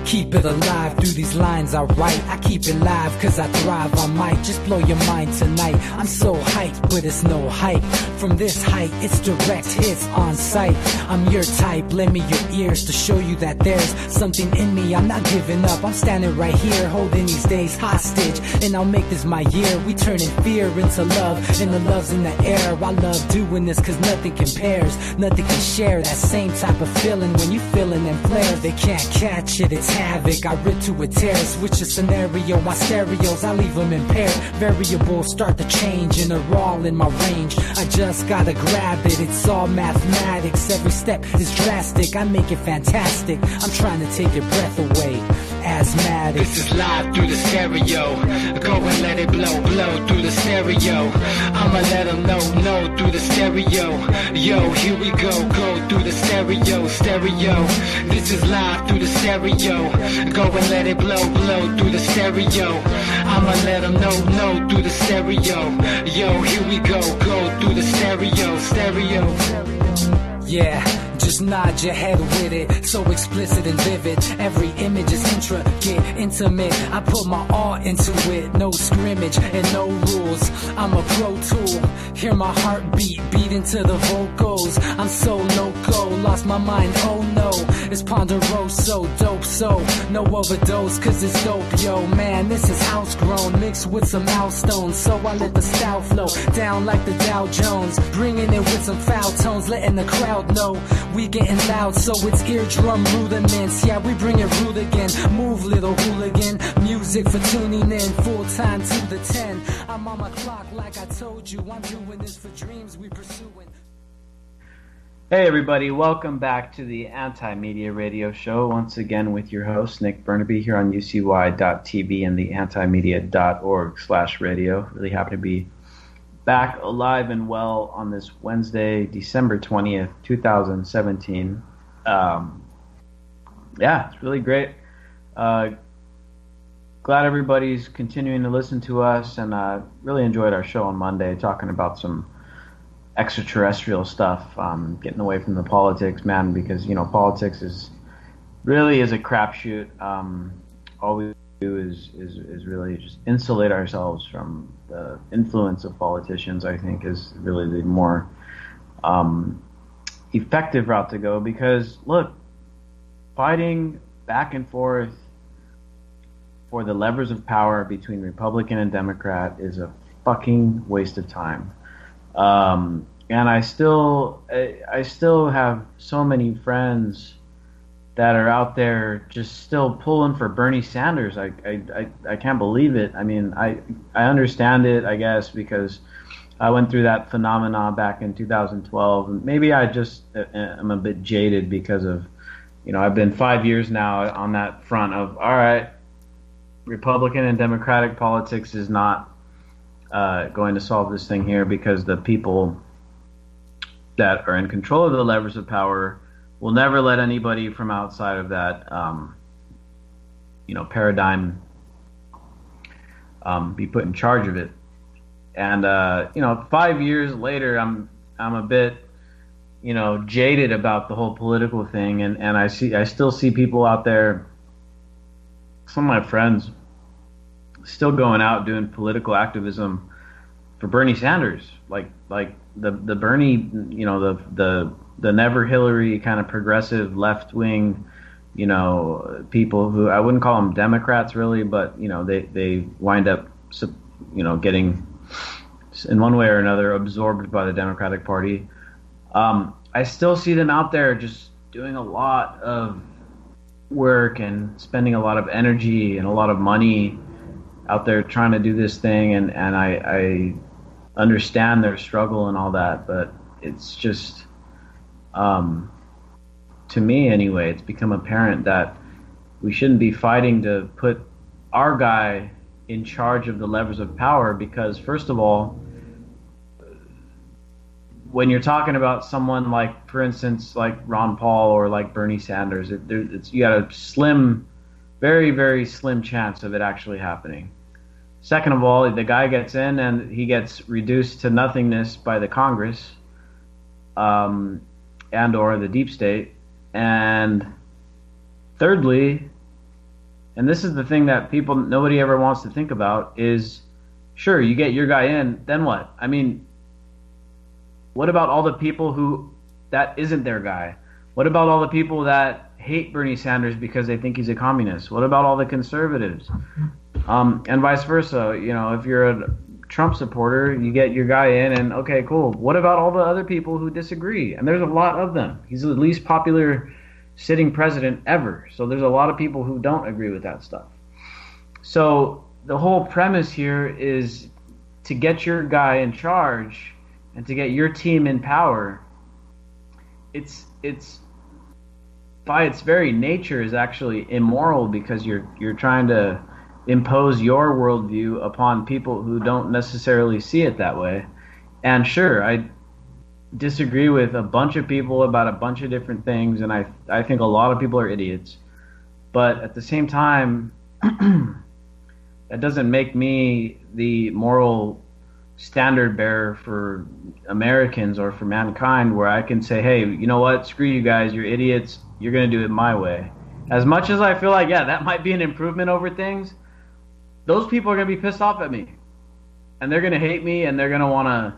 Keep it alive through these lines I write. I keep it live cause I thrive. I might just blow your mind tonight. I'm so hyped, but it's no hype. From this height, it's direct hits on sight. I'm your type, lend me your ears to show you that there's something in me. I'm not giving up, I'm standing right here, holding these days hostage. And I'll make this my year. We turning fear into love, and the love's in the air. I love doing this cause nothing compares. Nothing can share that same type of feeling when you feeling and flare. They can't catch it, it's havoc. I rip to a tear, switch a scenario. My stereos, I leave them impaired. Variables start to change and they're all in my range. I just gotta grab it, it's all mathematics. Every step is drastic, I make it fantastic. I'm trying to take your breath away. Asthmatic. This is live through the stereo. Go and let it blow, blow through the stereo. I'ma let them know through the stereo. Yo, here we go through the stereo, stereo. This is live through the stereo. Go and let it blow, blow through the stereo. I'ma let them know through the stereo. Yo, here we go through the stereo, stereo. Yeah, just nod your head with it. So explicit and vivid. Every image is intricate, intimate. I put my all into it. No scrimmage and no rules. I'm a pro tool. Hear my heartbeat, beat into the vocals. I'm so loco, lost my mind, oh no. It's Ponderoso, dope, so no overdose, cause it's dope, yo. Man, this is house grown, mixed with some milestones. So I let the style flow down like the Dow Jones. Bringing it with some foul tones, letting the crowd know we getting loud, so it's eardrum rudiments. Yeah, we bring it rude again. Move, little hooligan. Music for tuning in, full time to the 10. I'm on my clock like I told you. I'm doing this for dreams we pursuing. Hey everybody, welcome back to the Anti-Media Radio Show. Once again with your host, Nick Burnaby, here on UCY.tv and the antimedia.org/radio. Really happy to be back alive and well on this Wednesday, December 20th, 2017. Yeah, it's really great. Glad everybody's continuing to listen to us, and really enjoyed our show on Monday, talking about some extraterrestrial stuff, getting away from the politics, man, because, you know, politics is a crapshoot. All we do is really just insulate ourselves from the influence of politicians, I think, is really the more effective route to go, because, look, fighting back and forth for the levers of power between Republican and Democrat is a fucking waste of time. And I still have so many friends that are out there just still pulling for Bernie Sanders. I can't believe it. I mean, I understand it, I guess, because I went through that phenomenon back in 2012. And maybe I just am a bit jaded because of, you know, I've been 5 years now on that front of, all right, Republican and Democratic politics is not going to solve this thing here, because the people that are in control of the levers of power will never let anybody from outside of that, paradigm be put in charge of it. And 5 years later, I'm a bit, jaded about the whole political thing, and I still see people out there, some of my friends, still going out doing political activism for Bernie Sanders, like the Bernie, the never Hillary kind of progressive left wing, people who I wouldn't call them Democrats really, but they wind up, getting in one way or another absorbed by the Democratic Party. I still see them out there just doing a lot of work and spending a lot of energy and a lot of money out there trying to do this thing, and I understand their struggle and all that, but it's just, to me anyway, it's become apparent that we shouldn't be fighting to put our guy in charge of the levers of power, because first of all, when you're talking about someone like, for instance, like Ron Paul or like Bernie Sanders, you got a very, very slim chance of it actually happening. Second of all, the guy gets in and he gets reduced to nothingness by the Congress and or the deep state. And thirdly, And this is the thing that nobody ever wants to think about is, sure, you get your guy in, then what? I mean, what about all the people who that isn't their guy? What about all the people that hate Bernie Sanders because they think he's a communist? What about all the conservatives? And vice versa. You know, if you're a Trump supporter, you get your guy in, and okay, cool. What about all the other people who disagree? And there's a lot of them. He's the least popular sitting president ever. So there's a lot of people who don't agree with that stuff. So the whole premise here is to get your guy in charge and to get your team in power. It's by its very nature is actually immoral, because you're trying to impose your worldview upon people who don't necessarily see it that way. And sure, I disagree with a bunch of people about a bunch of different things, and I think a lot of people are idiots. But at the same time, that doesn't make me the moral standard bearer for Americans or for mankind, where I can say, hey, you know what, screw you guys, you're idiots, you're going to do it my way. As much as I feel like, yeah, that might be an improvement over things, those people are going to be pissed off at me. And they're going to hate me, and they're going to want to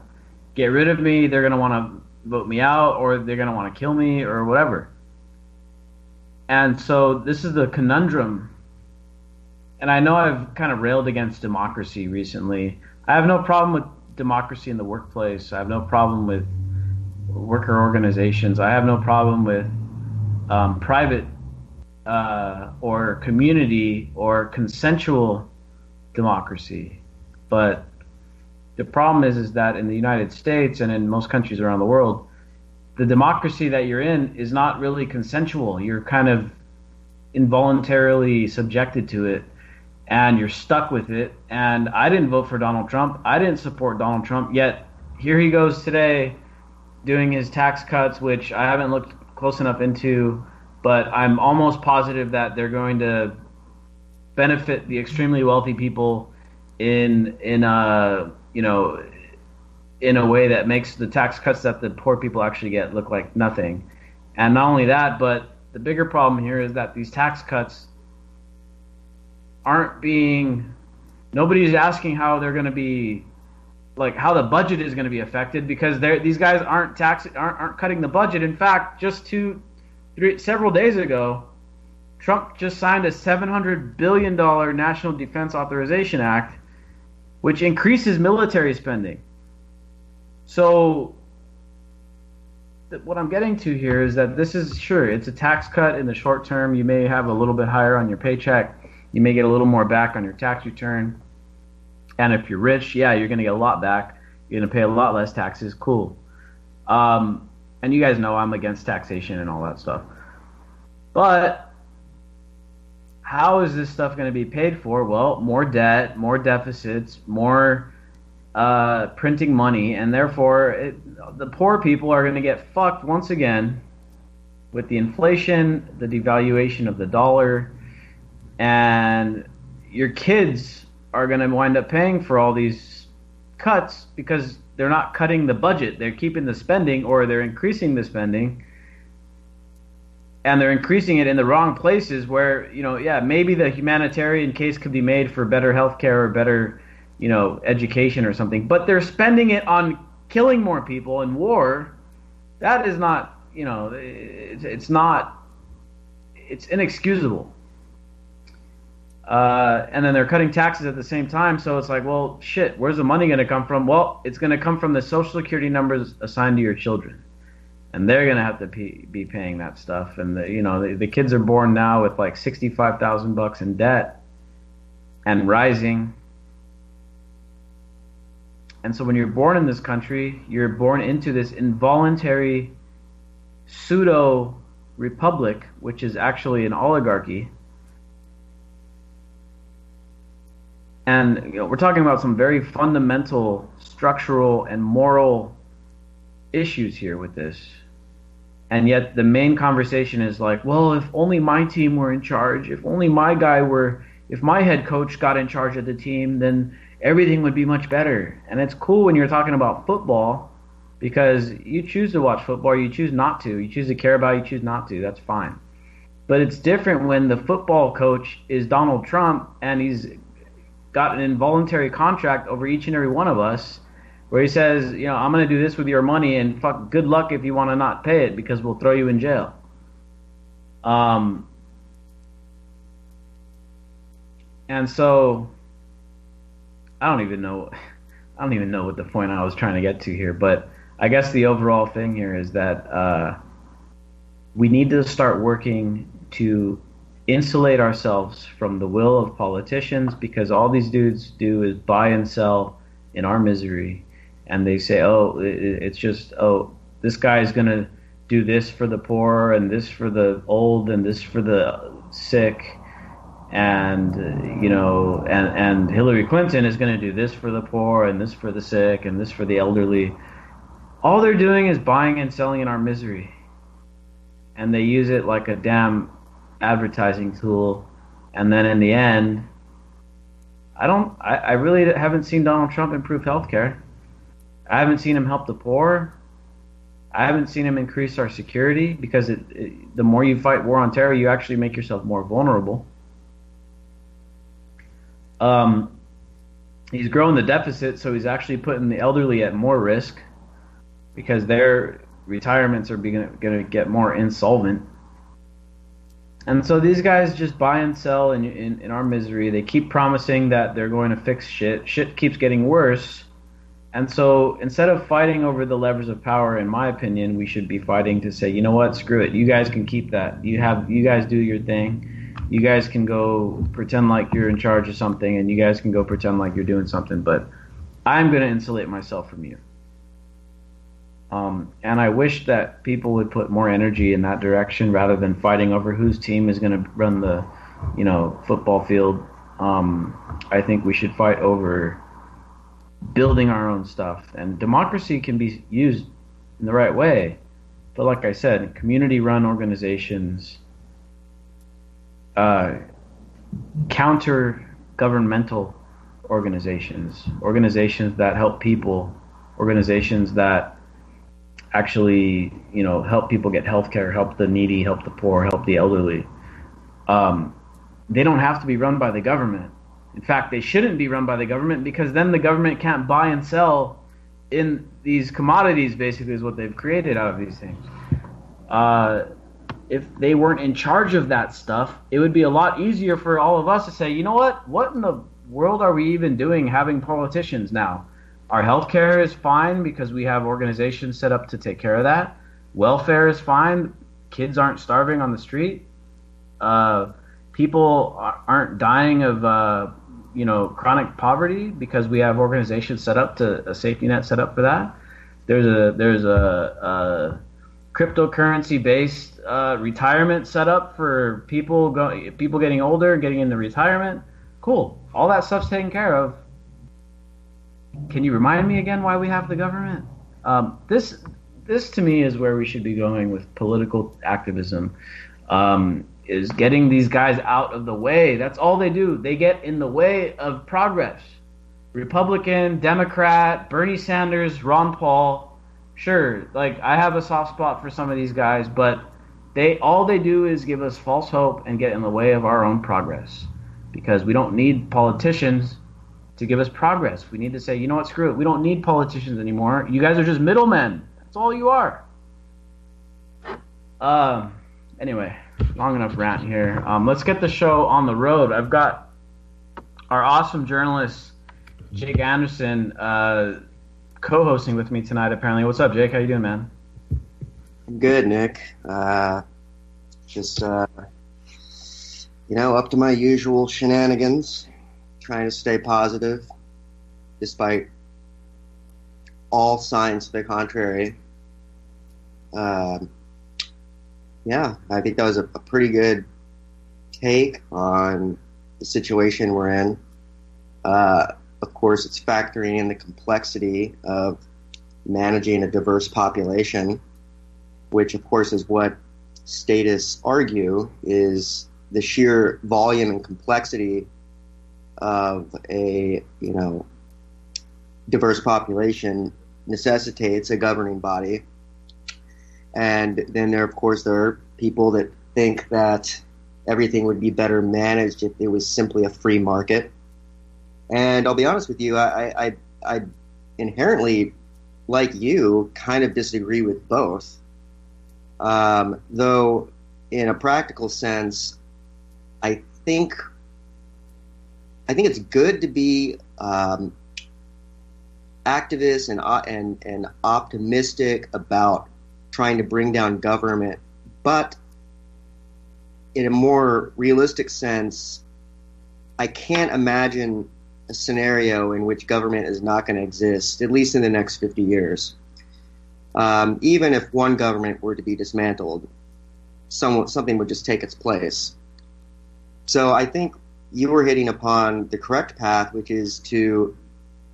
get rid of me, they're going to want to vote me out, or they're going to want to kill me, or whatever. And so this is the conundrum. And I know I've kind of railed against democracy recently. I have no problem with democracy in the workplace. I have no problem with worker organizations. I have no problem with private or community or consensual democracy. But the problem is that in the United States and in most countries around the world, the democracy that you're in is not really consensual. You're kind of involuntarily subjected to it, and you're stuck with it. And I didn't vote for Donald Trump. I didn't support Donald Trump, yet here he goes today doing his tax cuts, which I haven't looked close enough into, but I'm almost positive that they're going to benefit the extremely wealthy people in a way that makes the tax cuts that the poor people actually get look like nothing. And not only that, but the bigger problem here is that these tax cuts nobody's asking how they're going to be, like how the budget is going to be affected, because these guys aren't cutting the budget. In fact, just several days ago, Trump just signed a $700 billion National Defense Authorization Act, which increases military spending. So what I'm getting to here is that this is, sure, it's a tax cut in the short term. You may have a little bit higher on your paycheck. You may get a little more back on your tax return. And if you're rich, yeah, you're going to get a lot back. You're going to pay a lot less taxes. Cool. And you guys know I'm against taxation and all that stuff. But how is this stuff going to be paid for? Well, more debt, more deficits, more printing money, and therefore the poor people are going to get fucked once again with the inflation, the devaluation of the dollar, and your kids are going to wind up paying for all these cuts because they're not cutting the budget. They're keeping the spending, or they're increasing the spending, and they're increasing it in the wrong places where, maybe the humanitarian case could be made for better healthcare or better, education or something, but they're spending it on killing more people in war. That is not, it's inexcusable. And then they're cutting taxes at the same time, so it's like, well, shit, where's the money going to come from? Well, it's going to come from the Social Security numbers assigned to your children, and they're going to have to be paying that stuff. And the kids are born now with like $65,000 in debt and rising. And so when you're born in this country, you're born into this involuntary pseudo republic, which is actually an oligarchy. And we're talking about some very fundamental structural and moral issues here with this. And yet the main conversation is like, well, if only my team were in charge, if only if my head coach got in charge of the team, then everything would be much better. And it's cool when you're talking about football, because you choose to watch football, you choose not to. You choose to care about it, you choose not to. That's fine. But it's different when the football coach is Donald Trump and he's got an involuntary contract over each and every one of us where he says, I'm going to do this with your money and good luck if you want to not pay it because we'll throw you in jail. And so I don't even know what the point I was trying to get to here, but I guess the overall thing here is that we need to start working to insulate ourselves from the will of politicians, because all these dudes do is buy and sell in our misery. And they say, it's just, this guy's going to do this for the poor and this for the old and this for the sick. And, and Hillary Clinton is going to do this for the poor and this for the sick and this for the elderly. All they're doing is buying and selling in our misery. And they use it like a damn advertising tool. And then in the end, I really haven't seen Donald Trump improve healthcare. I haven't seen him help the poor. I haven't seen him increase our security, because the more you fight war on terror, you actually make yourself more vulnerable. He's growing the deficit, so he's actually putting the elderly at more risk, because their retirements are going to get more insolvent. And so these guys just buy and sell in our misery. They keep promising that they're going to fix shit. Shit keeps getting worse. And so instead of fighting over the levers of power, in my opinion, we should be fighting to say, you know what, screw it. You guys can keep that. You guys do your thing. You guys can go pretend like you're in charge of something, and you guys can go pretend like you're doing something. But I'm going to insulate myself from you. And I wish that people would put more energy in that direction rather than fighting over whose team is going to run the, football field. I think we should fight over building our own stuff. And democracy can be used in the right way. But like I said, community-run organizations, counter-governmental organizations that help people, organizations that actually, help people get health care, help the needy, help the poor, help the elderly. They don't have to be run by the government. In fact, they shouldn't be run by the government, because then the government can't buy and sell in these commodities, basically, is what they've created out of these things. If they weren't in charge of that stuff, it would be a lot easier for all of us to say, you know what in the world are we even doing having politicians now? Our healthcare is fine because we have organizations set up to take care of that. Welfare is fine. Kids aren't starving on the street. People aren't dying of chronic poverty because we have organizations set up a safety net set up for that. There's a cryptocurrency based retirement set up for people getting older, getting into retirement. Cool. All that stuff's taken care of. Can you remind me again why we have the government? This to me is where we should be going with political activism. Is getting these guys out of the way. That's all they do. They get in the way of progress. Republican, Democrat, Bernie Sanders, Ron Paul. Sure, I have a soft spot for some of these guys, but all they do is give us false hope and get in the way of our own progress. Because we don't need politicians to give us progress. We need to say, you know what, screw it. We don't need politicians anymore. You guys are just middlemen. That's all you are. Anyway, long enough rant here. Let's get the show on the road. I've got our awesome journalist, Jake Anderson, co-hosting with me tonight, apparently. What's up, Jake? How you doing, man? I'm good, Nick. Just, up to my usual shenanigans, trying to stay positive, despite all signs to the contrary. I think that was a pretty good take on the situation we're in. Of course, it's factoring in the complexity of managing a diverse population, which, of course, is what statists argue is the sheer volume and complexity of a, diverse population necessitates a governing body. And then there are people that think that everything would be better managed if it was simply a free market. And I'll be honest with you, I inherently, like you, kind of disagree with both. Though, in a practical sense, I think it's good to be activist and optimistic about trying to bring down government, but in a more realistic sense, I can't imagine a scenario in which government is not going to exist, at least in the next 50 years. Even if one government were to be dismantled, something would just take its place. So I think you were hitting upon the correct path, which is to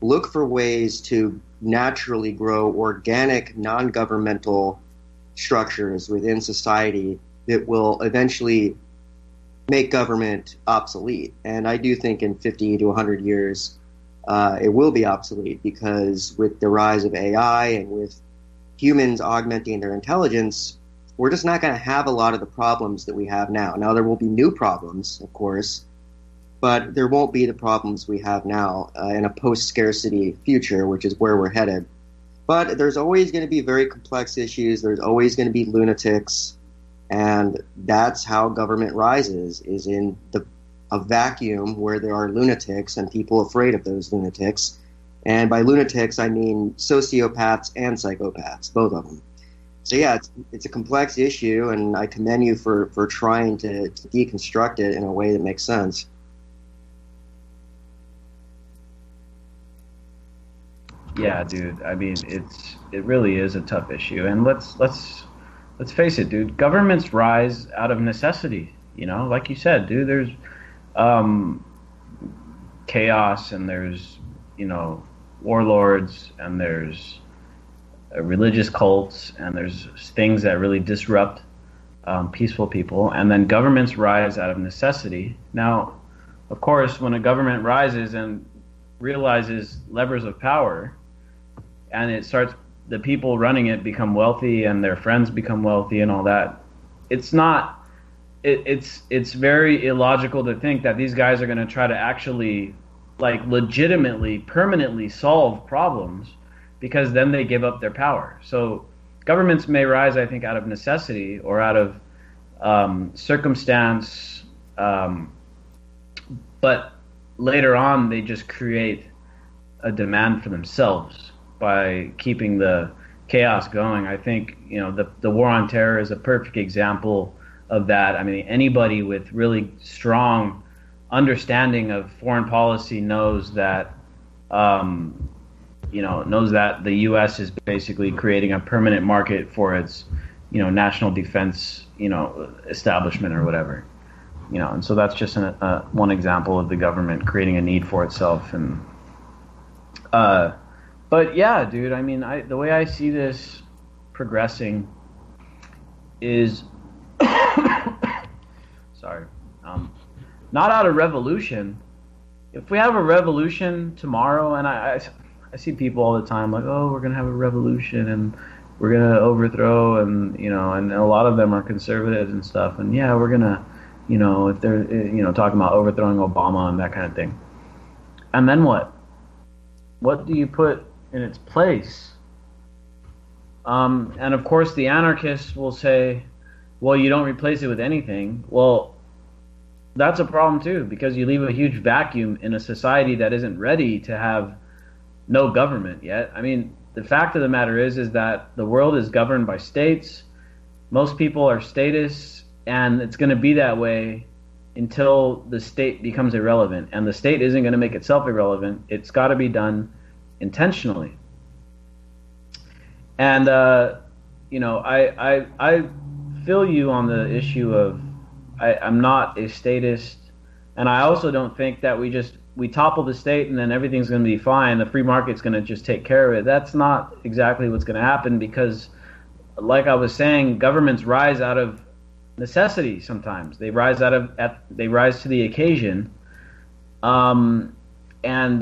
look for ways to naturally grow organic, non-governmental structures within society that will eventually make government obsolete. And I do think in 50 to 100 years, it will be obsolete, because with the rise of AI and with humans augmenting their intelligence, we're just not going to have a lot of the problems that we have now. Now, there will be new problems, of course, but there won't be the problems we have now in a post-scarcity future, which is where we're headed. But there's always going to be very complex issues. There's always going to be lunatics. And that's how government rises, is in a vacuum where there are lunatics and people afraid of those lunatics. And by lunatics, I mean sociopaths and psychopaths, both of them. So yeah, it's a complex issue, and I commend you for trying to deconstruct it in a way that makes sense. Yeah, dude. I mean, it really is a tough issue, and let's face it, dude. Governments rise out of necessity. You know, like you said, dude. There's chaos, and there's warlords, and there's religious cults, and there's things that really disrupt peaceful people, and then governments rise out of necessity. Now, of course, when a government rises and realizes levers of power, and the people running it become wealthy, and their friends become wealthy, and all that, it's very illogical to think that these guys are going to try to actually, like, legitimately, permanently solve problems, because then they give up their power. So governments may rise, I think, out of necessity or out of circumstance, but later on they just create a demand for themselves by keeping the chaos going. I think the war on terror is a perfect example of that. I mean, anybody with really strong understanding of foreign policy knows that the U.S. is basically creating a permanent market for its, national defense, establishment or whatever, and so that's just one example of the government creating a need for itself. And, but yeah, dude, I mean, the way I see this progressing is, sorry, not out of revolution. If we have a revolution tomorrow, and I see people all the time like, oh, we're going to have a revolution and we're going to overthrow, and, and a lot of them are conservatives and stuff. And yeah, we're going to, if they're, talking about overthrowing Obama and that kind of thing. And then what? What do you put in its place? And of course the anarchists will say, well, you don't replace it with anything. Well, that's a problem too, because you leave a huge vacuum in a society that isn't ready to have no government yet. I mean, the fact of the matter is that the world is governed by states. Most people are statists, and it's going to be that way until the state becomes irrelevant. And the state isn't going to make itself irrelevant. It's got to be done intentionally. And I feel you on the issue of I'm not a statist, and I also don't think that we topple the state and then everything's going to be fine. The free market's going to just take care of it. That's not exactly what's going to happen, because, like I was saying, governments rise out of necessity. Sometimes they rise to the occasion. And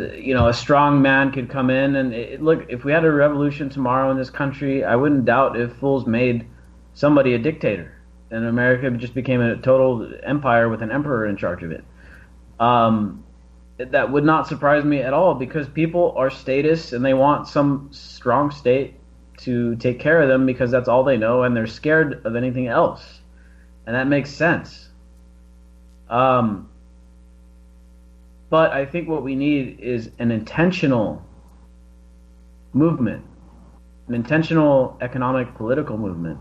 a strong man could come in and look. If we had a revolution tomorrow in this country, I wouldn't doubt if fools made somebody a dictator. and America just became a total empire with an emperor in charge of it. That would not surprise me at all, because people are statists and they want some strong state to take care of them because that's all they know, and they're scared of anything else, and that makes sense. But I think what we need is an intentional movement, an intentional economic political movement,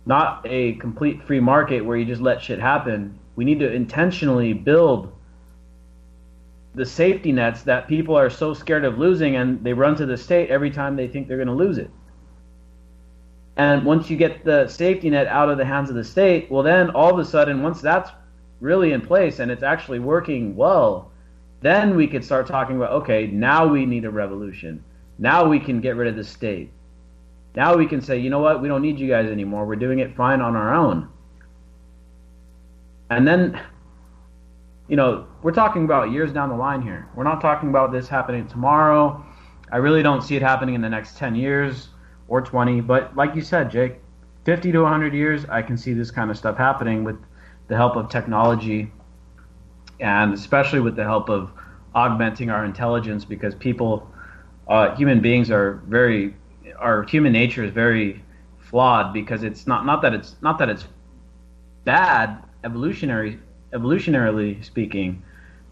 not a complete free market where you just let shit happen. We need to intentionally build the safety nets that people are so scared of losing, and they run to the state every time they think they're going to lose it. And once you get the safety net out of the hands of the state, well, then all of a sudden, once that's really in place and it's actually working well, then we could start talking about, okay, now we need a revolution. Now we can get rid of the state. Now we can say, you know what, we don't need you guys anymore. We're doing it fine on our own. And then, you know, we're talking about years down the line here. We're not talking about this happening tomorrow. I really don't see it happening in the next 10 years or 20. But like you said, Jake, 50 to 100 years, I can see this kind of stuff happening with the help of technology, and especially with the help of augmenting our intelligence, because people, human beings are our human nature is very flawed, because it's not that it's bad evolutionarily speaking,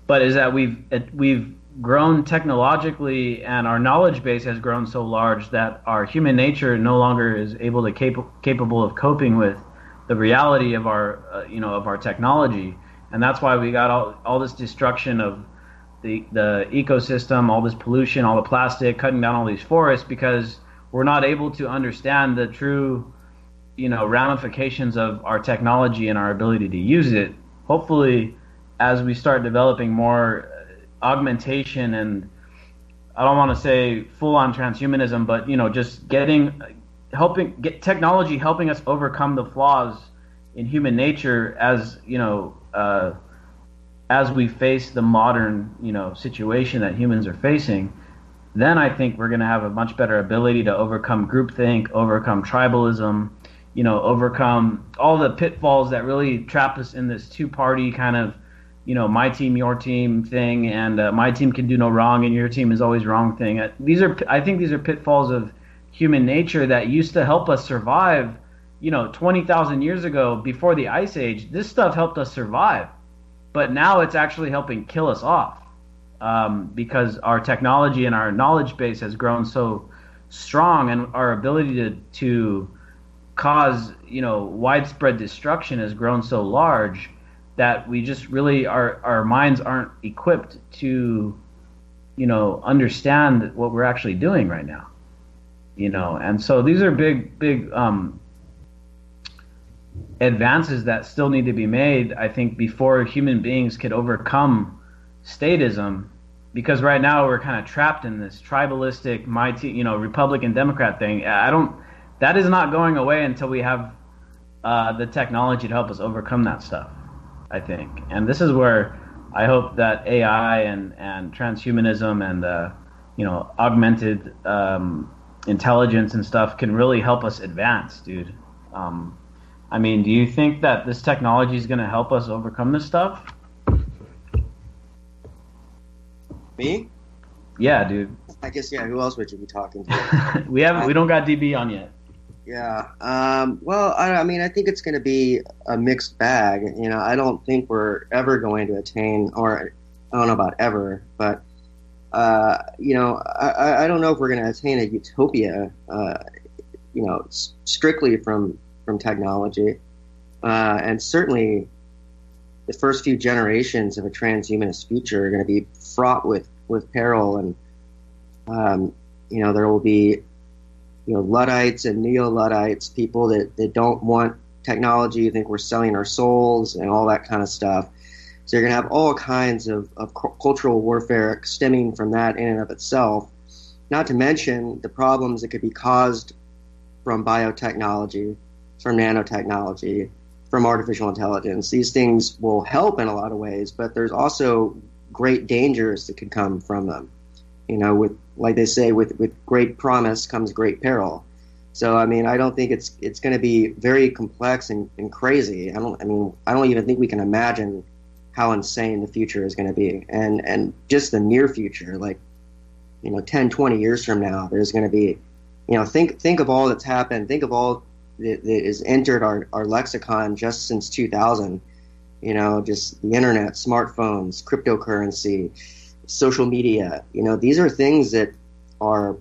but is that we've grown technologically, and our knowledge base has grown so large that our human nature no longer is capable of coping with the reality of our of our technology. And that's why we got all this destruction of the ecosystem, all this pollution, all the plastic, cutting down all these forests, because we're not able to understand the true ramifications of our technology and our ability to use it. Hopefully, as we start developing more augmentation, and I don't want to say full-on transhumanism, but just technology helping us overcome the flaws in human nature, as we face the modern situation that humans are facing, then I think we're going to have a much better ability to overcome groupthink, overcome tribalism, overcome all the pitfalls that really trap us in this two-party kind of, my team, your team thing, and my team can do no wrong and your team is always wrong thing. I think these are pitfalls of human nature that used to help us survive, 20,000 years ago before the Ice Age. This stuff helped us survive, but now it's actually helping kill us off, because our technology and our knowledge base has grown so strong, and our ability to cause widespread destruction has grown so large that we just really our minds aren't equipped to understand what we're actually doing right now, and so these are big advances that still need to be made, I think, before human beings could overcome statism, because right now we're kind of trapped in this tribalistic, Republican Democrat thing. That is not going away until we have the technology to help us overcome that stuff, I think. And this is where I hope that AI and transhumanism and augmented intelligence and stuff can really help us advance, dude. Do you think that this technology is going to help us overcome this stuff? Me? Yeah, dude. I guess, yeah. Who else would you be talking to? We don't got DB on yet. Yeah. Well, I think it's going to be a mixed bag. I don't think we're ever going to attain, or I don't know about ever, but I don't know if we're going to attain a utopia. Strictly from technology, and certainly the first few generations of a transhumanist future are going to be fraught with peril, and there will be Luddites and neo-Luddites, people that don't want technology, think we're selling our souls and all that kind of stuff. So you're going to have all kinds of cultural warfare stemming from that in and of itself, not to mention the problems that could be caused from biotechnology, from nanotechnology, from artificial intelligence. These things will help in a lot of ways, but there's also great dangers that could come from them. With, like they say, with great promise comes great peril. So I mean, I don't think it's going to be very complex and crazy. I don't even think we can imagine how insane the future is going to be, and just the near future, like 10, 20 years from now, there's going to be, think of all that's happened, think of all that has entered our lexicon just since 2000. Just the internet, smartphones, cryptocurrency, social media. These are things that are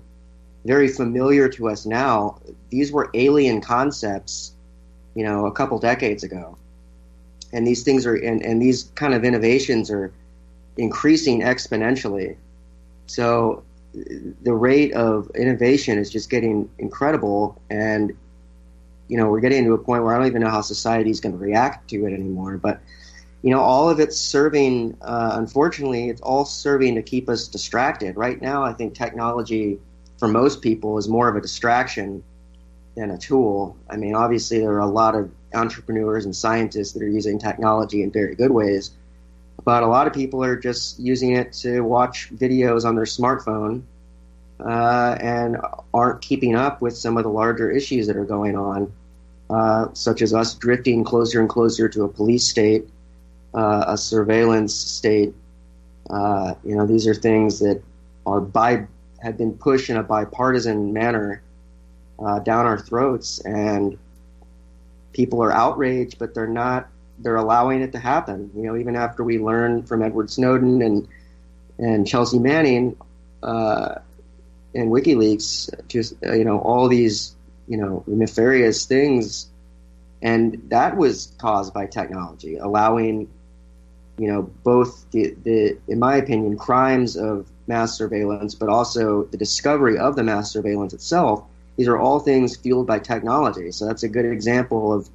very familiar to us now. These were alien concepts, a couple decades ago. And these things are, and these kind of innovations are increasing exponentially. So the rate of innovation is just getting incredible. And, we're getting to a point where I don't even know how society is going to react to it anymore. But, all of it's serving, unfortunately, it's all serving to keep us distracted. Right now, I think technology for most people is more of a distraction than a tool. I mean, obviously there are a lot of entrepreneurs and scientists that are using technology in very good ways, but a lot of people are just using it to watch videos on their smartphone and aren't keeping up with some of the larger issues that are going on, such as us drifting closer and closer to a police state, a surveillance state. These are things that have been pushed in a bipartisan manner down our throats, and people are outraged, but they're allowing it to happen. Even after we learned from Edward Snowden and Chelsea Manning and WikiLeaks, just all these nefarious things, and that was caused by technology, allowing both the in my opinion crimes of mass surveillance, but also the discovery of the mass surveillance itself. These are all things fueled by technology. So that's a good example of,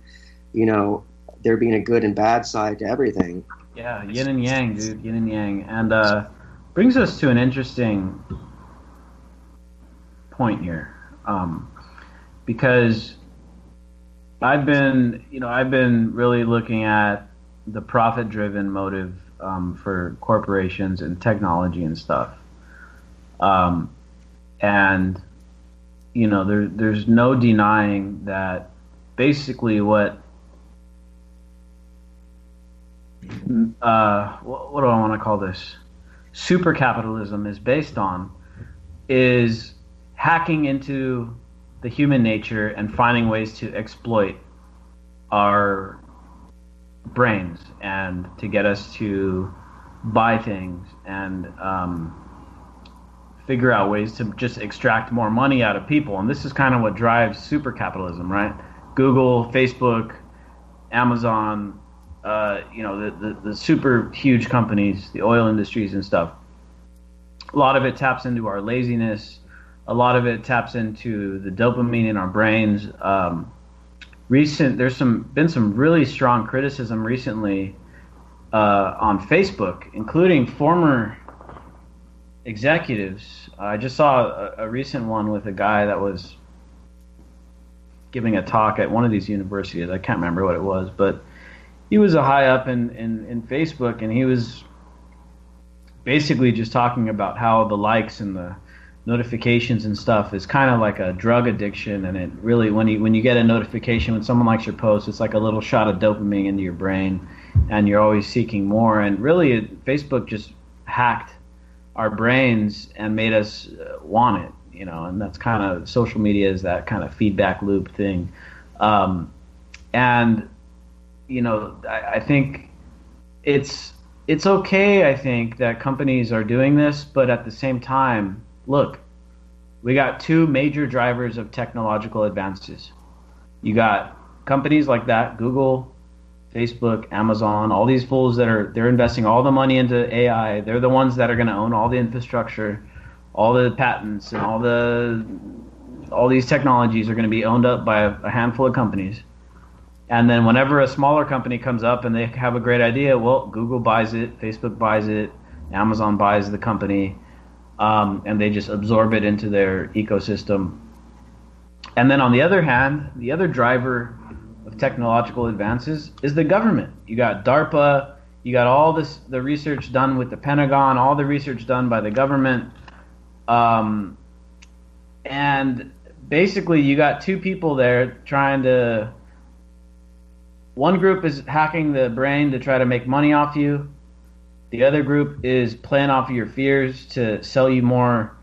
there being a good and bad side to everything. Yeah, yin and yang, dude, yin and yang. And brings us to an interesting point here. Because I've been really looking at the profit-driven motive for corporations and technology and stuff. And there's no denying that basically what do I want to call this? Super capitalism is based on is hacking into the human nature and finding ways to exploit our brains and to get us to buy things and figure out ways to just extract more money out of people. And this is kind of what drives super capitalism, right? Google, Facebook, Amazon, the super huge companies, the oil industries and stuff. A lot of it taps into our laziness. A lot of it taps into the dopamine in our brains. There's been some really strong criticism recently on Facebook, including former executives. I just saw a recent one with a guy that was giving a talk at one of these universities. I can't remember what it was, but he was a high up in Facebook, and he was basically just talking about how the likes and the notifications and stuff is kind of like a drug addiction, and it really, when you get a notification when someone likes your post, it's like a little shot of dopamine into your brain, and you're always seeking more. And really, Facebook just hacked our brains and made us want it, and that's kind of, social media is that kind of feedback loop thing. I think it's okay, I think, that companies are doing this, but at the same time, look, we got two major drivers of technological advances. You got companies like that, Google, Facebook, Amazon, all these fools they're investing all the money into AI. They're the ones that are going to own all the infrastructure, all the patents, and all these technologies are going to be owned up by a handful of companies. And then whenever a smaller company comes up and they have a great idea, well, Google buys it, Facebook buys it, Amazon buys the company, and they just absorb it into their ecosystem. And then on the other hand, the other driver of technological advances is the government. You got DARPA, you got all the research done with the Pentagon, all the research done by the government. And basically you got two people there trying to. One group is hacking the brain to try to make money off you. The other group is playing off of your fears to sell you more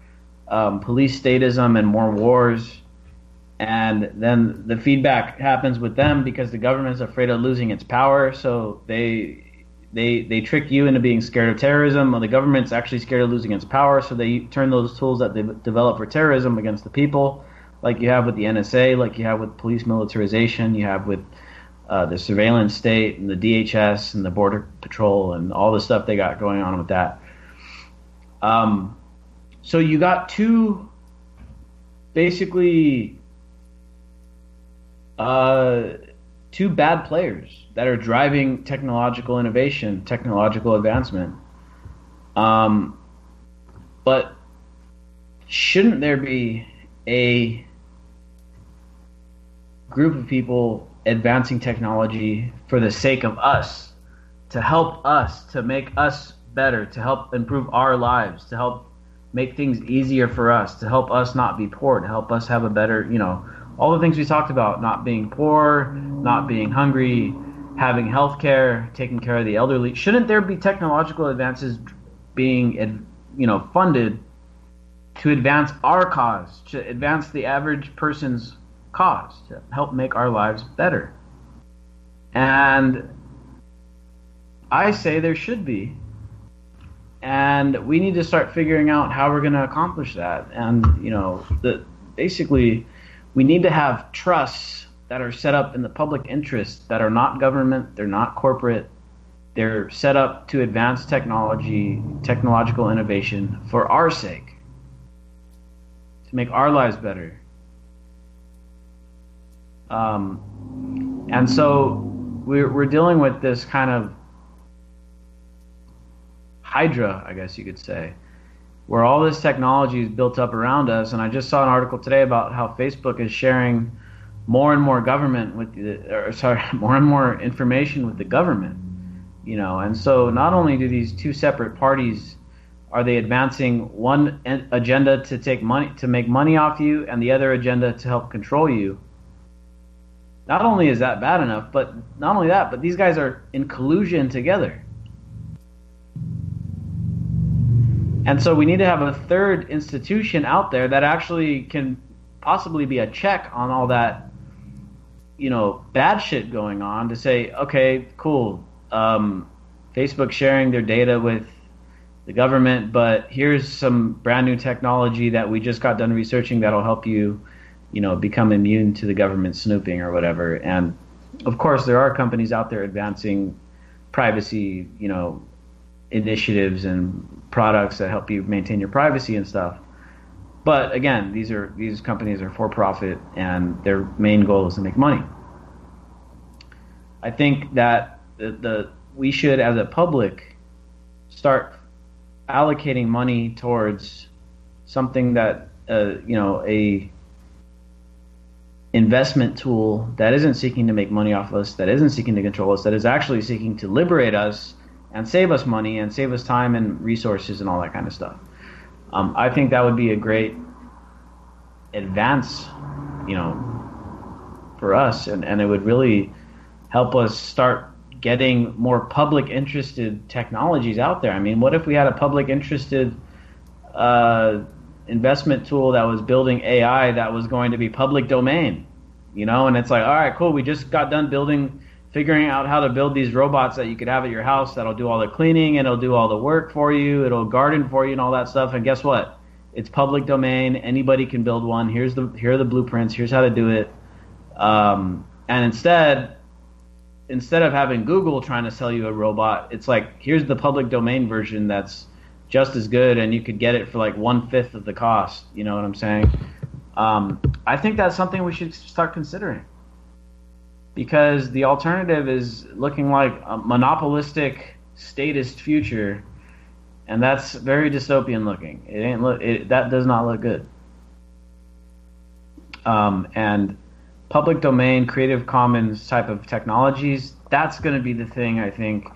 police statism and more wars. And then the feedback happens with them because the government's afraid of losing its power. So they trick you into being scared of terrorism. Well, the government's actually scared of losing its power. So they turn those tools that they develop for terrorism against the people, like you have with the NSA, like you have with police militarization, you have with the surveillance state and the DHS and the Border Patrol and all the stuff they got going on with that. So you got two basically two bad players that are driving technological innovation, technological advancement. But shouldn't there be a group of people advancing technology for the sake of us, to help us, to make us better, to help improve our lives, to help make things easier for us, to help us not be poor, to help us have a better, all the things we talked about, not being poor, not being hungry, having health care, taking care of the elderly. Shouldn't there be technological advances being, funded to advance our cause, to advance the average person's cause, to help make our lives better? And I say there should be. And we need to start figuring out how we're going to accomplish that. And, basically, we need to have trusts that are set up in the public interest, that are not government, they're not corporate. They're set up to advance technology, technological innovation for our sake, to make our lives better. And so we're dealing with this kind of hydra, I guess you could say, where all this technology is built up around us. And I just saw an article today about how Facebook is sharing more and more more and more information with the government, And so not only do these two separate parties, are they advancing one agenda to make money off you, and the other agenda to help control you. Not only is that bad enough, but not only that, but these guys are in collusion together. And so we need to have a third institution out there that actually can possibly be a check on all that, bad shit going on, to say, okay, cool, Facebook sharing their data with the government, but here's some brand new technology that we just got done researching that'll help you, become immune to the government snooping or whatever. And of course, there are companies out there advancing privacy, initiatives and products that help you maintain your privacy and stuff. But again, these companies are for profit, and their main goal is to make money. I think that we should, as a public, start allocating money towards something that a investment tool that isn't seeking to make money off us, that isn't seeking to control us, that is actually seeking to liberate us and save us money and save us time and resources and all that kind of stuff. I think that would be a great advance, for us, and it would really help us start getting more public interested technologies out there. I mean, what if we had a public interested investment tool that was building AI that was going to be public domain, and it's like, all right, cool, we just got done figuring out how to build these robots that you could have at your house that'll do all the cleaning, and it'll do all the work for you, it'll garden for you and all that stuff. And guess what? It's public domain. Anybody can build one. Here are the blueprints. Here's how to do it. And instead of having Google trying to sell you a robot, it's like, here's the public domain version that's just as good, and you could get it for like 1/5 of the cost. You know what I'm saying? I think that's something we should start considering, because the alternative is looking like a monopolistic statist future, and that's very dystopian looking. That does not look good. And public domain, Creative Commons type of technologies, that's going to be the thing, I think,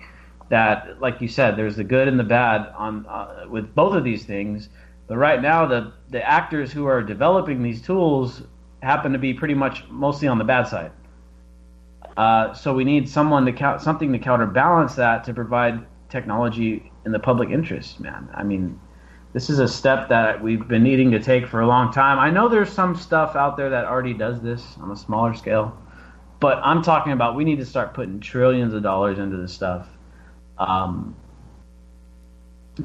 that, like you said, there's the good and the bad with both of these things. But right now, the actors who are developing these tools happen to be pretty much mostly on the bad side. So we need something to counterbalance that, to provide technology in the public interest, man. I mean, this is a step that we've been needing to take for a long time. I know there's some stuff out there that already does this on a smaller scale, but I'm talking about we need to start putting trillions of dollars into this stuff.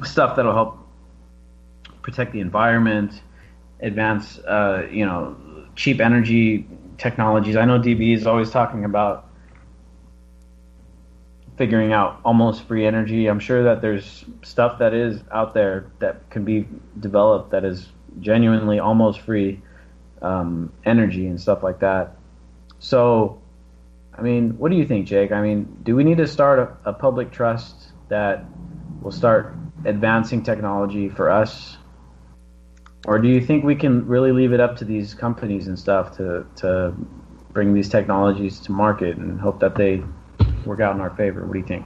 Stuff that'll help protect the environment, advance, cheap energy technologies. I know DB is always talking about figuring out almost free energy. I'm sure that there's stuff that is out there that can be developed that is genuinely almost free energy and stuff like that. So, I mean, what do you think, Jake? I mean, do we need to start a public trust that will start advancing technology for us? Or do you think we can really leave it up to these companies and stuff to bring these technologies to market and hope that they work out in our favor? What do you think?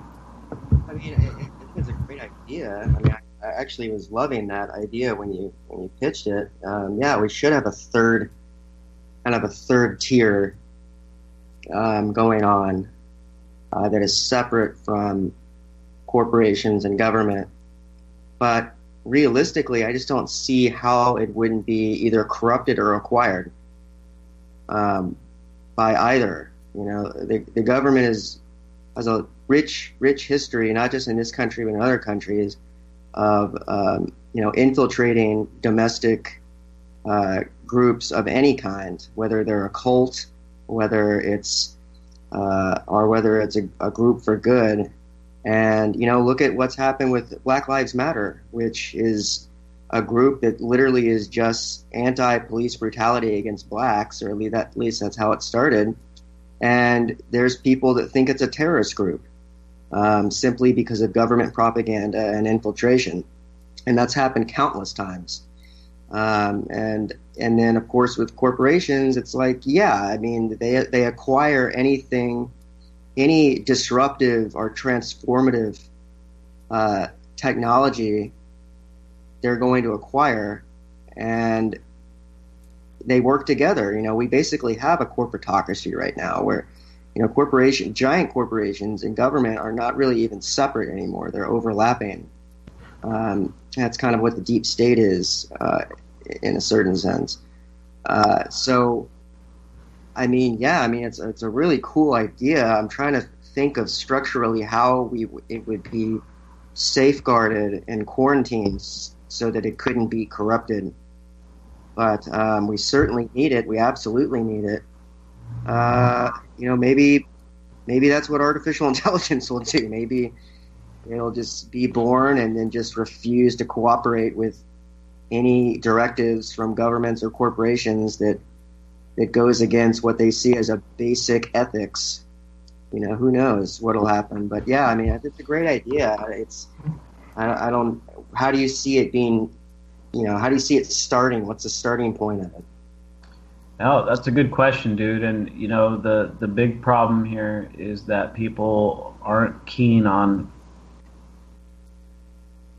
I mean, I think it's a great idea. I mean, I actually was loving that idea when you pitched it. Yeah, we should have a third tier going on that is separate from corporations and government. But realistically, I just don't see how it wouldn't be either corrupted or acquired by either. You know, the government has a rich history, not just in this country but in other countries, of infiltrating domestic groups of any kind, whether they're a cult, whether it's a group for good. And, look at what's happened with Black Lives Matter, which is a group that literally is just anti-police brutality against blacks, or at least that's how it started. And there's people that think it's a terrorist group simply because of government propaganda and infiltration. And that's happened countless times. And then, of course, with corporations, it's like, yeah, I mean, they acquire anything, any disruptive or transformative technology they're going to acquire, and they work together. We basically have a corporatocracy right now where, giant corporations and government are not really even separate anymore. They're overlapping. That's kind of what the deep state is in a certain sense. So, I mean, it's a really cool idea. I'm trying to think of structurally how it would be safeguarded and quarantined so that it couldn't be corrupted. But we certainly need it. We absolutely need it. Maybe that's what artificial intelligence will do. Maybe it'll just be born and then just refuse to cooperate with any directives from governments or corporations that goes against what they see as a basic ethics. Who knows what'll happen? But yeah, I mean, it's a great idea. I don't. How do you see it being? How do you see it starting? What's the starting point of it? Oh, that's a good question, dude. And the big problem here is that people aren't keen on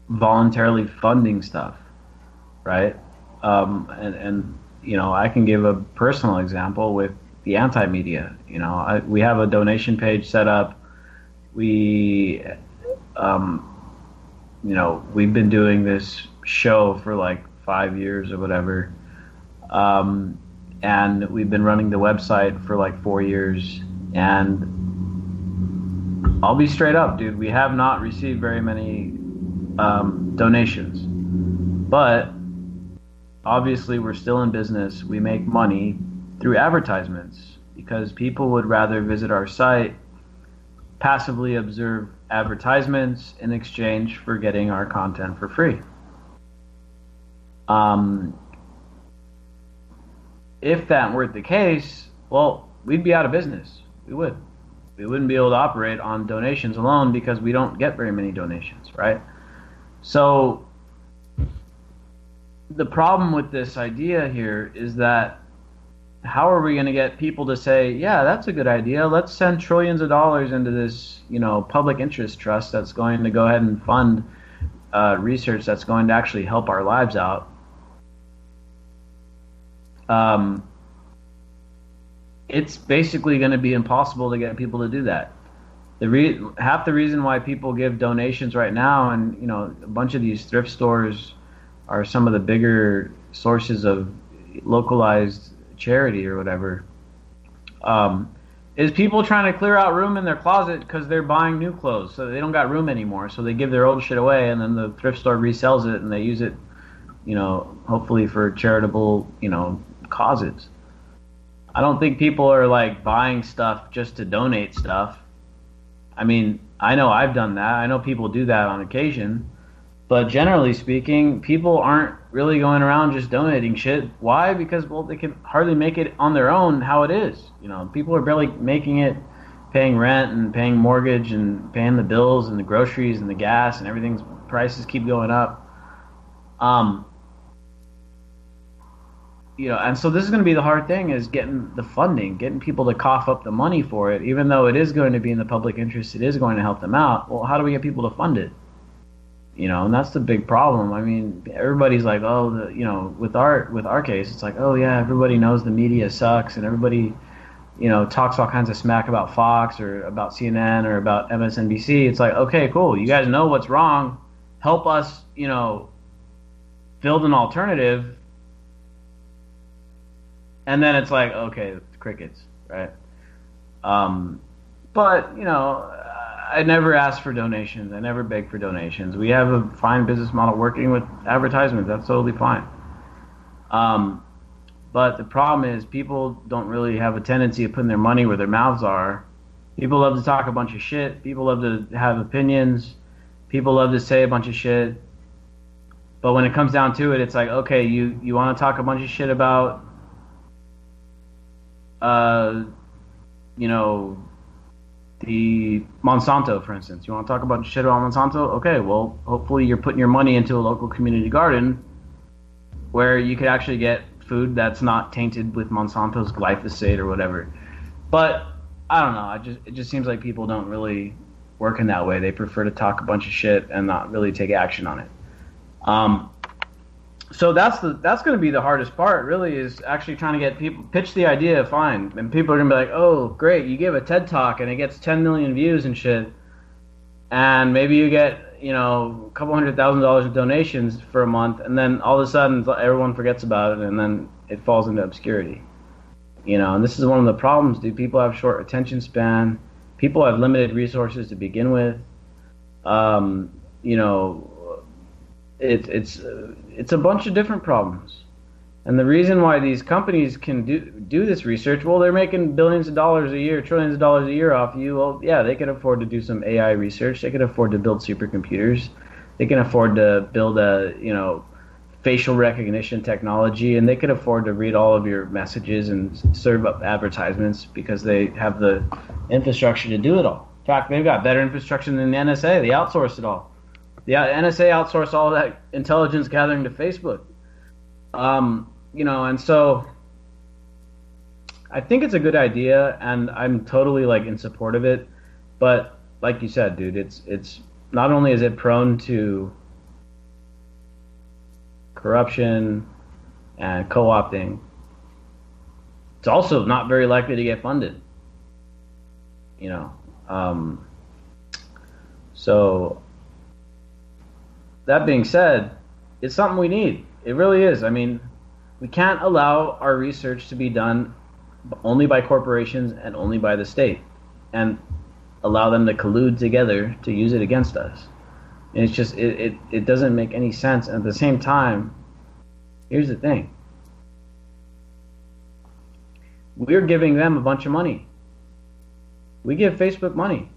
voluntarily funding stuff, right? And I can give a personal example with the anti-media. We have a donation page set up. We've been doing this show for like 5 years or whatever. And we've been running the website for like 4 years. And I'll be straight up, dude. We have not received very many donations. But obviously, we're still in business. We make money through advertisements because people would rather visit our site, passively observe advertisements in exchange for getting our content for free. If that weren't the case, well, we'd be out of business. We would. We wouldn't be able to operate on donations alone because we don't get very many donations, right? So the problem with this idea here is that how are we going to get people to say, yeah, that's a good idea. Let's send trillions of dollars into this, public interest trust that's going to go ahead and fund research that's going to actually help our lives out. it's basically going to be impossible to get people to do that. Half the reason why people give donations right now, and a bunch of these thrift stores are some of the bigger sources of localized charity or whatever, is people trying to clear out room in their closet because they're buying new clothes, so they don't got room anymore, so they give their old shit away, and then the thrift store resells it, and they use it, hopefully for charitable, causes. I don't think people are like buying stuff just to donate stuff. I mean, I know I've done that. I know people do that on occasion. But generally speaking, people aren't really going around just donating shit. Why? Because, well, they can hardly make it on their own how it is. People are barely making it, paying rent and paying mortgage and paying the bills and the groceries and the gas and everything's prices keep going up. And so this is going to be the hard thing, is getting the funding, getting people to cough up the money for it. Even though it is going to be in the public interest, it is going to help them out. Well, how do we get people to fund it? And that's the big problem. I mean, everybody's like, with our case, it's like, oh yeah, everybody knows the media sucks, and everybody, talks all kinds of smack about Fox or about CNN or about MSNBC. It's like, okay, cool, you guys know what's wrong. Help us, build an alternative. And then it's like, okay, crickets, right? But, I never ask for donations. I never beg for donations. We have a fine business model working with advertisements. That's totally fine. But the problem is people don't really have a tendency of putting their money where their mouths are. People love to talk a bunch of shit. People love to have opinions. People love to say a bunch of shit. But when it comes down to it, it's like, okay, you want to talk a bunch of shit about the Monsanto, for instance. You want to talk about shit about Monsanto? Okay, well, hopefully you're putting your money into a local community garden where you could actually get food that's not tainted with Monsanto's glyphosate or whatever. But I don't know. It just seems like people don't really work in that way. They prefer to talk a bunch of shit and not really take action on it. So that's going to be the hardest part, really, is actually trying to get people pitch the idea. Fine, and people are going to be like, "Oh, great! You give a TED talk and it gets 10 million views and shit, and maybe you get a couple $100,000 of donations for a month, and then all of a sudden everyone forgets about it, and then it falls into obscurity." And this is one of the problems. Dude, people have short attention span. People have limited resources to begin with. It's a bunch of different problems, and the reason why these companies can do this research, well, they're making billions of dollars a year, trillions of dollars a year off you. Well, yeah, they can afford to do some AI research. They can afford to build supercomputers. They can afford to build a facial recognition technology, and they can afford to read all of your messages and serve up advertisements because they have the infrastructure to do it all. In fact, they've got better infrastructure than the NSA. They outsourced it all. The NSA outsourced all that intelligence gathering to Facebook. And so I think it's a good idea, and I'm totally in support of it. But like you said, dude, it's not only is it prone to corruption and co-opting, it's also not very likely to get funded. So that being said, it's something we need. It really is. I mean, we can't allow our research to be done only by corporations and only by the state, and allow them to collude together to use it against us. And it's just, it doesn't make any sense. And at the same time, here's the thing. We're giving them a bunch of money. We give Facebook money.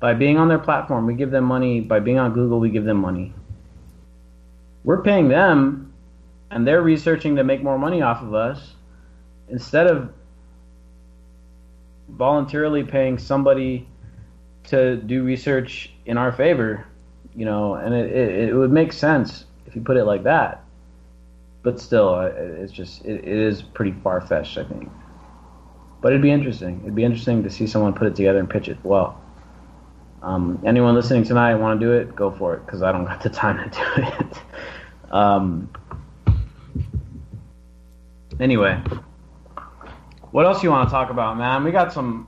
By being on their platform, we give them money. By being on Google, we give them money. We're paying them, and they're researching to make more money off of us, instead of voluntarily paying somebody to do research in our favor. And it would make sense if you put it like that. But still, it is pretty far-fetched, I think. But it'd be interesting. It'd be interesting to see someone put it together and pitch it well. Anyone listening tonight want to do it, go for it, because I don't got the time to do it. Anyway, What else you want to talk about, man? We got some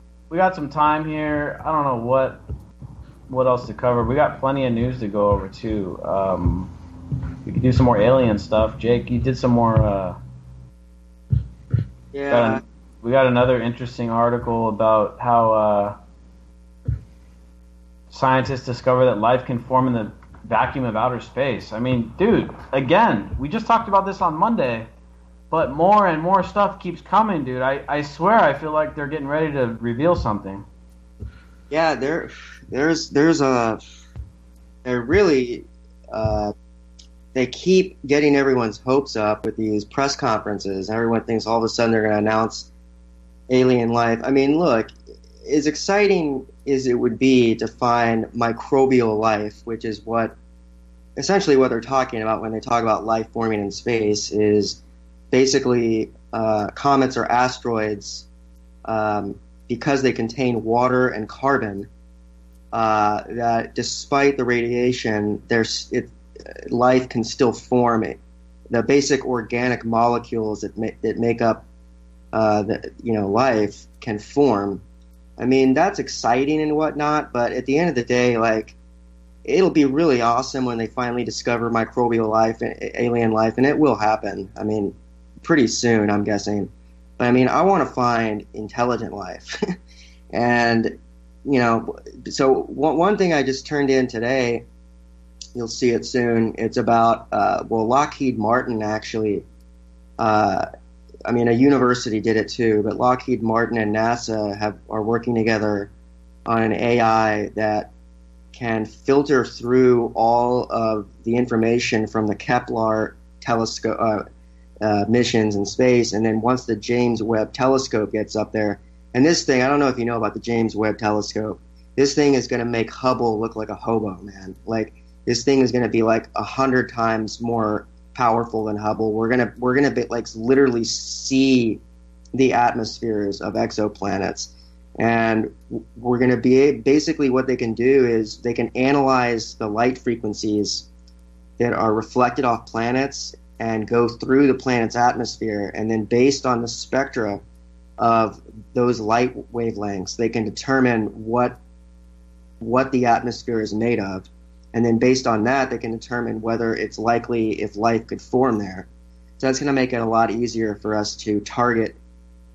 time here. I don't know what else to cover. We got plenty of news to go over too. We could do some more alien stuff. Jake, you did some more. Yeah. We got another interesting article about how scientists discover that life can form in the vacuum of outer space. I mean, dude, again, we just talked about this on Monday, but more and more stuff keeps coming, dude. I swear I feel like they're getting ready to reveal something. Yeah, they're really they keep getting everyone's hopes up with these press conferences. Everyone thinks all of a sudden they're going to announce alien life. I mean, look, as exciting as it would be to find microbial life, which is essentially what they're talking about when they talk about life forming in space, is basically comets or asteroids, because they contain water and carbon, that despite the radiation, life can still form. The basic organic molecules that make up life can form. I mean, that's exciting and whatnot, but at the end of the day, like, it'll be really awesome when they finally discover microbial life, alien life, and it will happen. I mean, pretty soon, I'm guessing. But I mean, I want to find intelligent life. And, so one thing I just turned in today, you'll see it soon, it's about, Lockheed Martin actually, a university did it too, but Lockheed Martin and NASA are working together on an AI that can filter through all of the information from the Kepler telescope missions in space, and then once the James Webb telescope gets up there, and this thing, I don't know if you know about the James Webb telescope, this thing is going to make Hubble look like a hobo, man. Like, this thing is going to be like 100 times more powerful than Hubble. We're gonna be, like, literally see the atmospheres of exoplanets, and we're gonna be basically what they can do is they can analyze the light frequencies that are reflected off planets and go through the planet's atmosphere, and then based on the spectra of those light wavelengths, they can determine what the atmosphere is made of. And then based on that, they can determine whether it's likely if life could form there. So that's going to make it a lot easier for us to target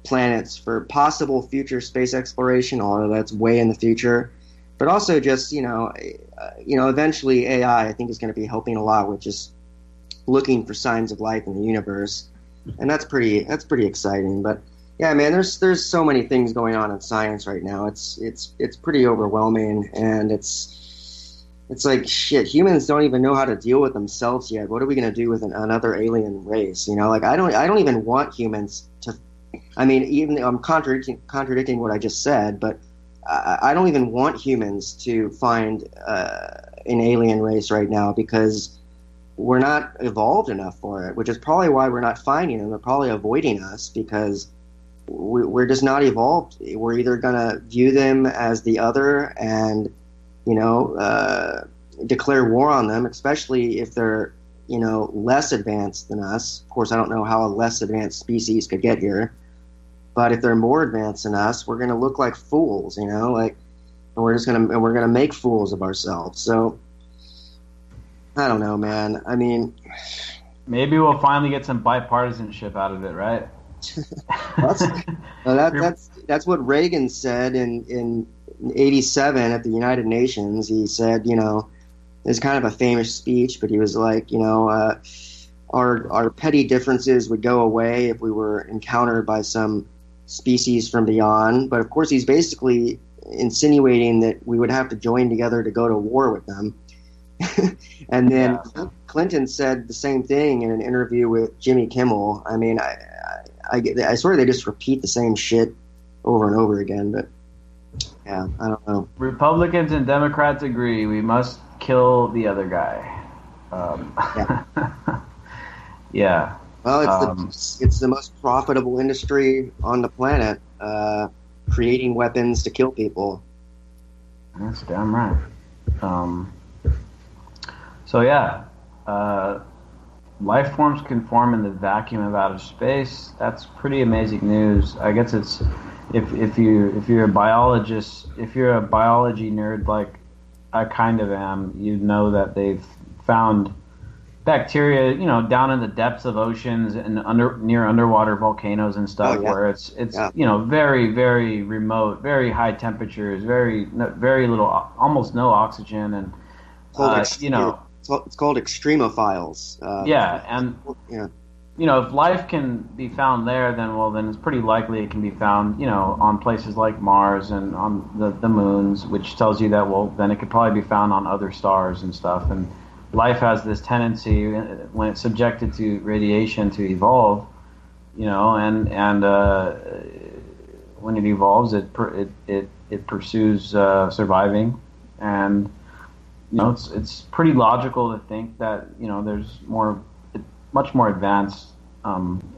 planets for possible future space exploration, although that's way in the future. But also just, eventually AI, I think, is going to be helping a lot with just looking for signs of life in the universe. And that's pretty exciting. But yeah, man, there's so many things going on in science right now. It's pretty overwhelming, and it's like, shit, humans don't even know how to deal with themselves yet. What are we going to do with another alien race? Like, I don't even want humans to, even I'm contradicting what I just said, but I don't even want humans to find an alien race right now, because we're not evolved enough for it, which is probably why we're not finding them. They're probably avoiding us because we're just not evolved. We're either going to view them as the other and declare war on them, especially if they're, less advanced than us. Of course, I don't know how a less advanced species could get here, but if they're more advanced than us, we're going to look like fools, and we're going to make fools of ourselves. So I don't know, man. I mean, maybe we'll finally get some bipartisanship out of it, right? That's what Reagan said in 87 at the United Nations. He said, it's kind of a famous speech, but he was like, our petty differences would go away if we were encountered by some species from beyond. But of course, he's basically insinuating that we would have to join together to go to war with them. And then Clinton said the same thing in an interview with Jimmy Kimmel. I mean, I swear they just repeat the same shit over and over again, but yeah, I don't know. Republicans and Democrats agree we must kill the other guy. Yeah. Well, it's the most profitable industry on the planet, creating weapons to kill people. That's damn right. So yeah, life forms can form in the vacuum of outer space. That's pretty amazing news. I guess it's if you're a biologist, if you're a biology nerd like I kind of am, you know that they've found bacteria, down in the depths of oceans and near underwater volcanoes and stuff, where it's very, very remote, very high temperatures, very little, almost no oxygen, and it's called extremophiles. If life can be found there, then it's pretty likely it can be found, on places like Mars and on the moons, which tells you that, then it could probably be found on other stars and stuff. And life has this tendency, when it's subjected to radiation, to evolve, and when it evolves, it pursues surviving, and it's pretty logical to think that there's much more advanced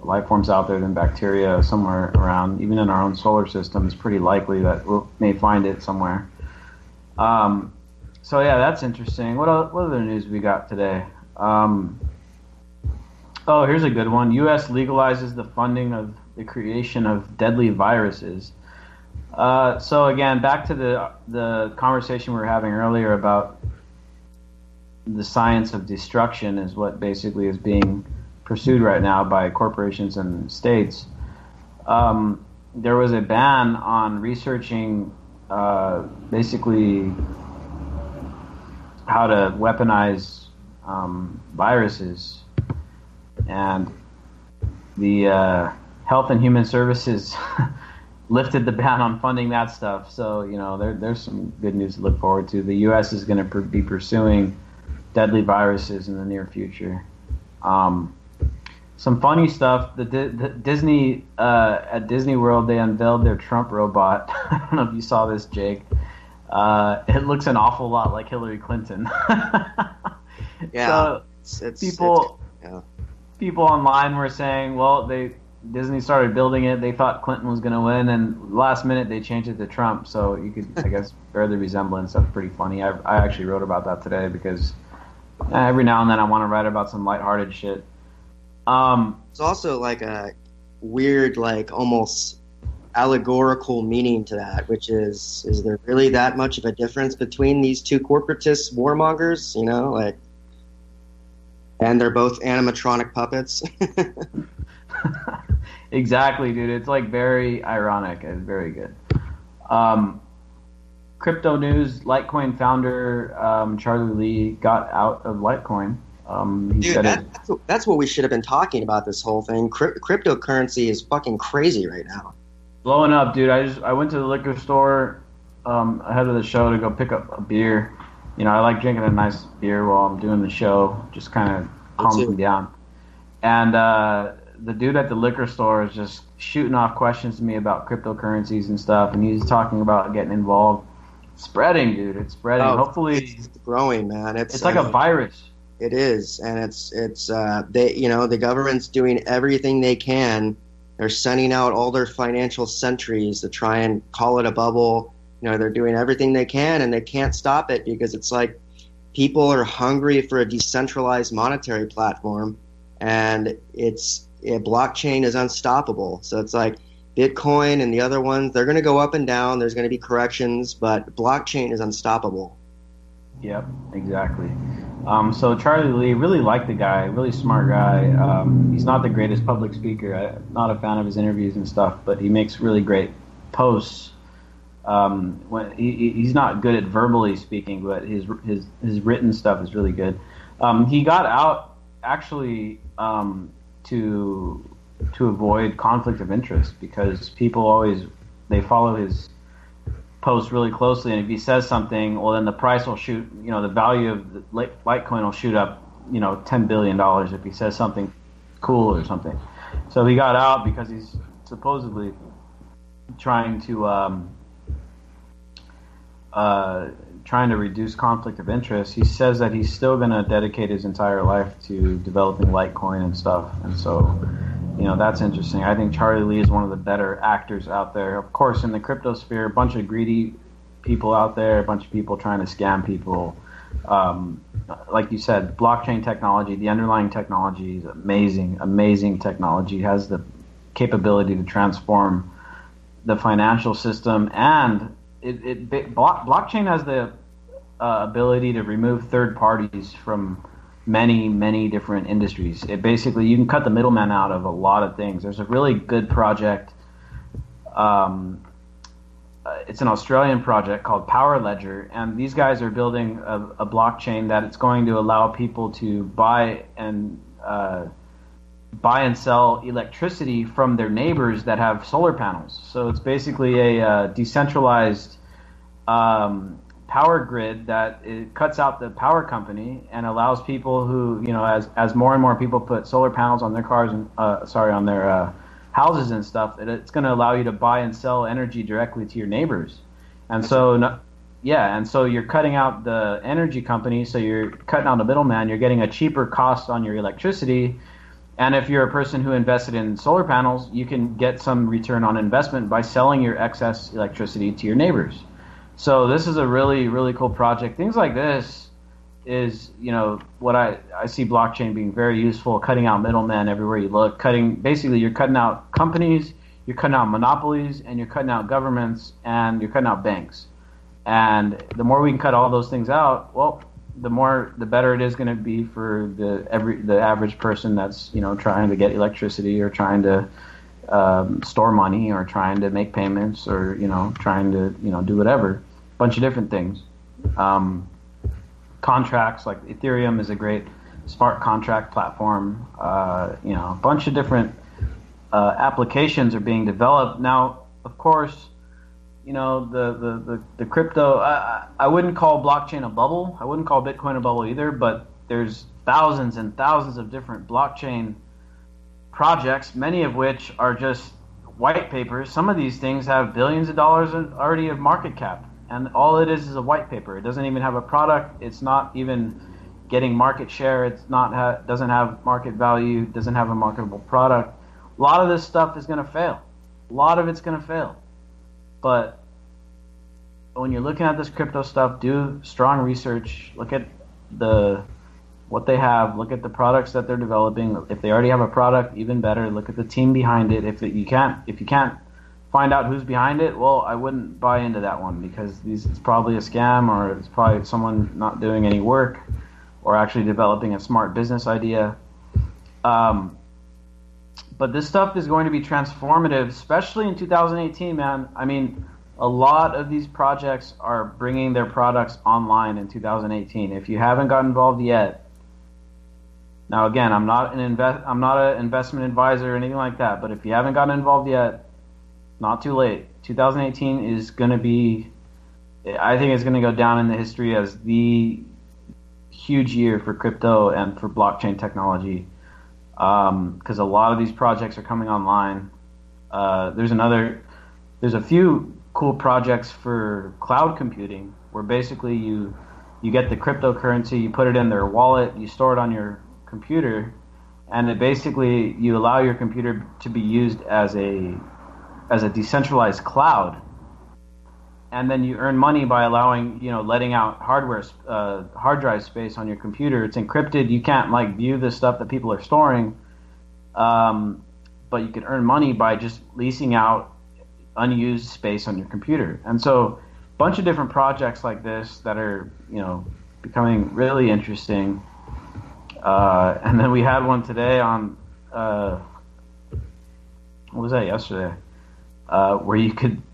life forms out there than bacteria somewhere around, even in our own solar system. It's pretty likely that we may find it somewhere. So yeah, that's interesting. What other news we got today? Here's a good one. U.S. legalizes the funding of the creation of deadly viruses. So again, back to the conversation we were having earlier about the science of destruction is what basically is being pursued right now by corporations and states. There was a ban on researching basically how to weaponize viruses, and the Health and Human Services lifted the ban on funding that stuff. So there's some good news to look forward to. The U.S. is going to be pursuing deadly viruses in the near future. Some funny stuff. The Disney at Disney World, they unveiled their Trump robot. I don't know if you saw this, Jake. It looks an awful lot like Hillary Clinton. Yeah. So people online were saying, Disney started building it. They thought Clinton was going to win, and last minute they changed it to Trump. So you could, I guess, bear the resemblance. That's pretty funny. I actually wrote about that today because every now and then I want to write about some lighthearted shit. It's also like a weird, like almost allegorical meaning to that, which is there really that much of a difference between these two corporatist warmongers? And they're both animatronic puppets. Exactly, dude. It's like very ironic and very good. Crypto news: Litecoin founder Charlie Lee got out of Litecoin. That's what we should have been talking about. This whole thing, cryptocurrency is fucking crazy right now. Blowing up, dude. I went to the liquor store ahead of the show to go pick up a beer. I like drinking a nice beer while I'm doing the show, just kind of calms me down. And the dude at the liquor store is just shooting off questions to me about cryptocurrencies and stuff, and he's talking about getting involved. It's spreading, dude. It's spreading. Hopefully, it's growing, man. It's like a virus. It is, and it's the government's doing everything they can. They're sending out all their financial sentries to try and call it a bubble. They're doing everything they can, and they can't stop it because it's like people are hungry for a decentralized monetary platform, and blockchain is unstoppable. So it's like Bitcoin and the other ones, they're going to go up and down. There's going to be corrections, but blockchain is unstoppable. Yep, exactly. So Charlie Lee, really liked the guy, really smart guy. He's not the greatest public speaker. I'm not a fan of his interviews and stuff, but he makes really great posts. When he's not good at verbally speaking, but his written stuff is really good. He got out actually to avoid conflict of interest, because people they follow his posts really closely, and if he says something, well, then the price will shoot, the value of the Litecoin will shoot up, $10 billion if he says something cool or something. So he got out because he's supposedly trying to reduce conflict of interest. He says that he's still going to dedicate his entire life to developing Litecoin and stuff, and so that's interesting. I think Charlie Lee is one of the better actors out there. Of course, in the crypto sphere, a bunch of greedy people out there, a bunch of people trying to scam people. like you said, blockchain technology, the underlying technology is amazing technology. It has the capability to transform the financial system, and blockchain has the ability to remove third parties from many different industries. It basically, you can cut the middleman out of a lot of things. There's a really good project. It's an Australian project called Power Ledger, and these guys are building a blockchain that it's going to allow people to buy and sell electricity from their neighbors that have solar panels. So it's basically a decentralized power grid that it cuts out the power company and allows people who, as more and more people put solar panels on their cars and on their houses and stuff, it's going to allow you to buy and sell energy directly to your neighbors. And so you're cutting out the energy company, so you're cutting out the middleman. You're getting a cheaper cost on your electricity. And if you're a person who invested in solar panels, you can get some return on investment by selling your excess electricity to your neighbors. So this is a really, really cool project. Things like this is, what I see blockchain being very useful, cutting out middlemen everywhere you look. You're cutting out companies, you're cutting out monopolies, and you're cutting out governments, and you're cutting out banks. And the more we can cut all those things out, well, the better it is going to be for the average person that's trying to get electricity or trying to store money or trying to make payments or trying to do whatever, bunch of different things. Contracts like Ethereum is a great smart contract platform. A bunch of different applications are being developed now. Of course, the crypto. I wouldn't call blockchain a bubble. I wouldn't call Bitcoin a bubble either. But there's thousands and thousands of different blockchain projects, many of which are just white papers. Some of these things have billions of dollars already of market cap, and all it is a white paper. It doesn't even have a product. It's not even getting market share. It's not doesn't have market value. Doesn't have a marketable product. A lot of this stuff is going to fail. A lot of it's going to fail. But when you're looking at this crypto stuff, do strong research. Look at what they have. Look at the products that they're developing. If they already have a product, even better. Look at the team behind it. If you can't find out who's behind it, well, I wouldn't buy into that one because it's probably a scam, or it's probably someone not doing any work or actually developing a smart business idea. But this stuff is going to be transformative, especially in 2018, man. I mean, a lot of these projects are bringing their products online in 2018. If you haven't got involved yet, now again, I'm not an investment advisor or anything like that, but if you haven't gotten involved yet, not too late. 2018 is going to be, I think it's going to go down in the history as the huge year for crypto and for blockchain technology. Because a lot of these projects are coming online. There's a few cool projects for cloud computing where basically you get the cryptocurrency, you put it in their wallet, you store it on your computer, and it basically you allow your computer to be used as a decentralized cloud. And then you earn money by allowing, letting out hard drive space on your computer. It's encrypted. You can't view the stuff that people are storing. But you can earn money by just leasing out unused space on your computer. And so a bunch of different projects like this that are, becoming really interesting. And then we had one today on, what was that, yesterday? Where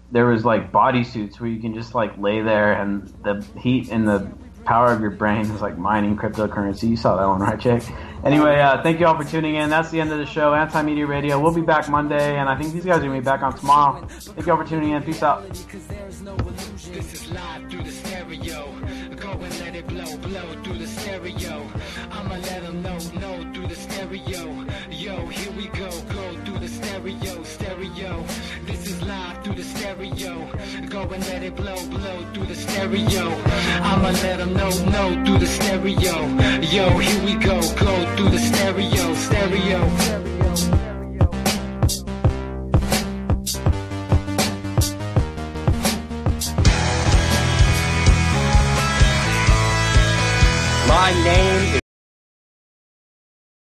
there was bodysuits where you can just lay there and the heat and the power of your brain is mining cryptocurrency. You saw that one, right, Jake? Anyway, thank you all for tuning in. That's the end of the show. Anti-Media Radio. We'll be back Monday, and I think these guys are going to be back on tomorrow. Thank you all for tuning in. Peace out. This is live through the stereo. Go and let it blow through the stereo. I'ma let them know through the stereo. Yo, here we go through the stereo. This is live through the stereo. Go and let it blow through the stereo. I'ma let them know through the stereo. Yo, here we go through the stereo.